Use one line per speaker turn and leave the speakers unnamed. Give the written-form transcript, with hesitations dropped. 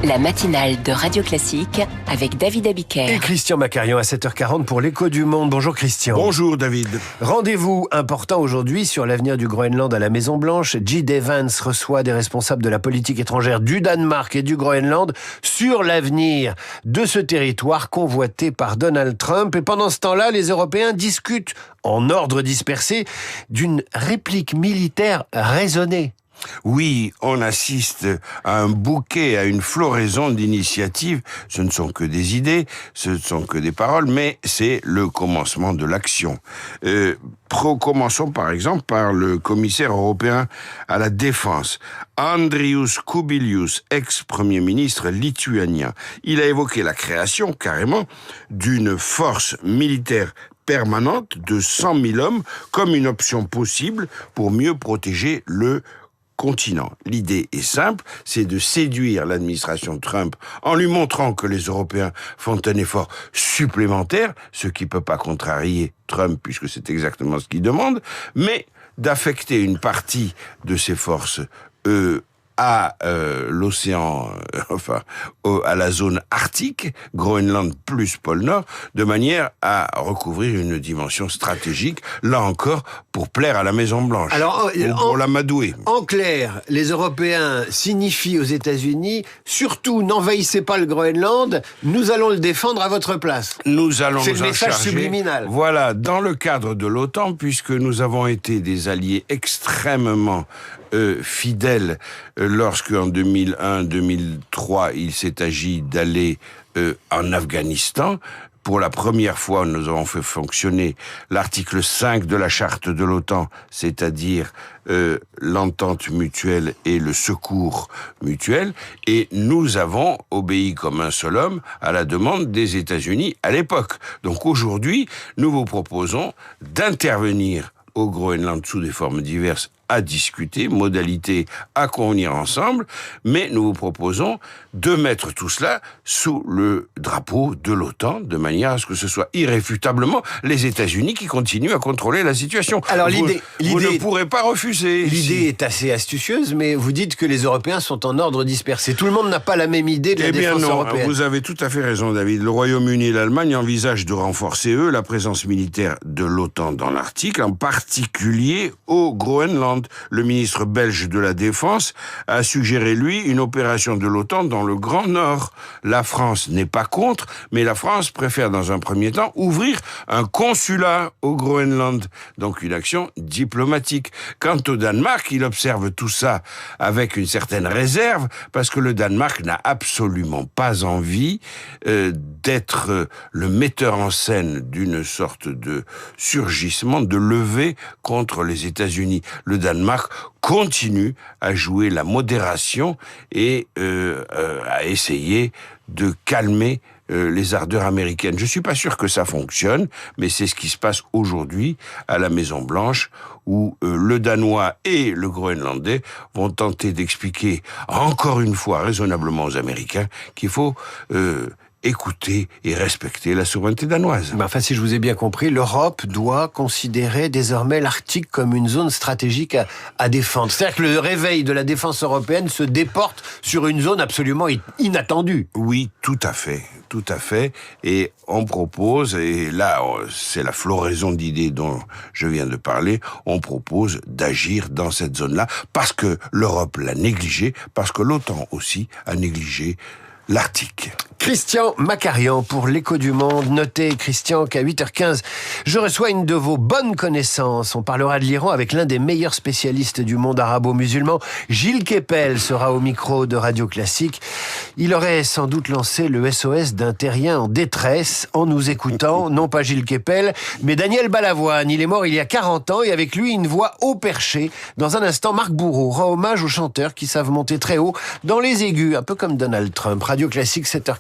La matinale de Radio Classique avec David Abiker.
Et Christian Macarian à 7h40 pour l'Écho du Monde. Bonjour Christian.
Bonjour David.
Rendez-vous important aujourd'hui sur l'avenir du Groenland à la Maison-Blanche. J.D. Vance reçoit des responsables de la politique étrangère du Danemark et du Groenland sur l'avenir de ce territoire convoité par Donald Trump. Et pendant ce temps-là, les Européens discutent en ordre dispersé d'une réplique militaire raisonnée.
Oui, on assiste à un bouquet, à une floraison d'initiatives. Ce ne sont que des idées, ce ne sont que des paroles, mais c'est le commencement de l'action. Commençons par exemple par le commissaire européen à la défense, Andrius Kubilius, ex-premier ministre lituanien. Il a évoqué la création, carrément, d'une force militaire permanente de 100 000 hommes comme une option possible pour mieux protéger le continent. L'idée est simple, c'est de séduire l'administration Trump en lui montrant que les Européens font un effort supplémentaire, ce qui ne peut pas contrarier Trump puisque c'est exactement ce qu'il demande, mais d'affecter une partie de ces forces à l'océan, à la zone arctique, Groenland plus pôle Nord, de manière à recouvrir une dimension stratégique, là encore, pour plaire à la Maison-Blanche, pour l'amadouer.
En clair, les Européens signifient aux États-Unis, surtout n'envahissez pas le Groenland, nous allons le défendre à votre place.
Nous allons
C'est
nous
le
en
message
charger.
subliminal.
Voilà, dans le cadre de l'OTAN, puisque nous avons été des alliés extrêmement fidèles lorsque en 2001-2003 il s'est agi d'aller en Afghanistan. Pour la première fois, nous avons fait fonctionner l'article 5 de la charte de l'OTAN, c'est-à-dire l'entente mutuelle et le secours mutuel, et nous avons obéi comme un seul homme à la demande des États-Unis à l'époque. Donc aujourd'hui, nous vous proposons d'intervenir au Groenland sous des formes diverses à discuter, modalités à convenir ensemble, mais nous vous proposons de mettre tout cela sous le drapeau de l'OTAN, de manière à ce que ce soit irréfutablement les États-Unis qui continuent à contrôler la situation.
Alors
vous ne pourrez pas refuser.
L'idée est assez astucieuse, mais vous dites que les Européens sont en ordre dispersé. Tout le monde n'a pas la même idée de la défense européenne.
Vous avez tout à fait raison, David. Le Royaume-Uni et l'Allemagne envisagent de renforcer, eux, la présence militaire de l'OTAN dans l'Arctique, en particulier au Groenland. Le ministre belge de la Défense a suggéré, lui, une opération de l'OTAN dans le Grand Nord. La France n'est pas contre, mais la France préfère dans un premier temps ouvrir un consulat au Groenland, donc une action diplomatique. Quant au Danemark, il observe tout ça avec une certaine réserve, parce que le Danemark n'a absolument pas envie d'être le metteur en scène d'une sorte de surgissement, de levée contre les États-Unis. Le Danemark continue à jouer la modération et à essayer de calmer les ardeurs américaines. Je suis pas sûr que ça fonctionne, mais c'est ce qui se passe aujourd'hui à la Maison-Blanche, où le Danois et le Groenlandais vont tenter d'expliquer encore une fois raisonnablement aux Américains qu'il faut écouter et respecter la souveraineté danoise.
Mais enfin, si je vous ai bien compris, l'Europe doit considérer désormais l'Arctique comme une zone stratégique à défendre. C'est-à-dire que le réveil de la défense européenne se déporte sur une zone absolument inattendue.
Oui, tout à fait. Et on propose, et là, c'est la floraison d'idées dont je viens de parler, on propose d'agir dans cette zone-là parce que l'Europe l'a négligé, parce que l'OTAN aussi a négligé l'Arctique.
Christian Macarian pour l'Écho du Monde. Notez, Christian, qu'à 8h15, je reçois une de vos bonnes connaissances. On parlera de l'Iran avec l'un des meilleurs spécialistes du monde arabo-musulman. Gilles Kepel sera au micro de Radio Classique. Il aurait sans doute lancé le SOS d'un terrien en détresse en nous écoutant. Non pas Gilles Kepel, mais Daniel Balavoine. Il est mort il y a 40 ans et avec lui une voix haut perchée. Dans un instant, Marc Bourreau rend hommage aux chanteurs qui savent monter très haut dans les aigus, un peu comme Donald Trump. Radio Classique, 7h15.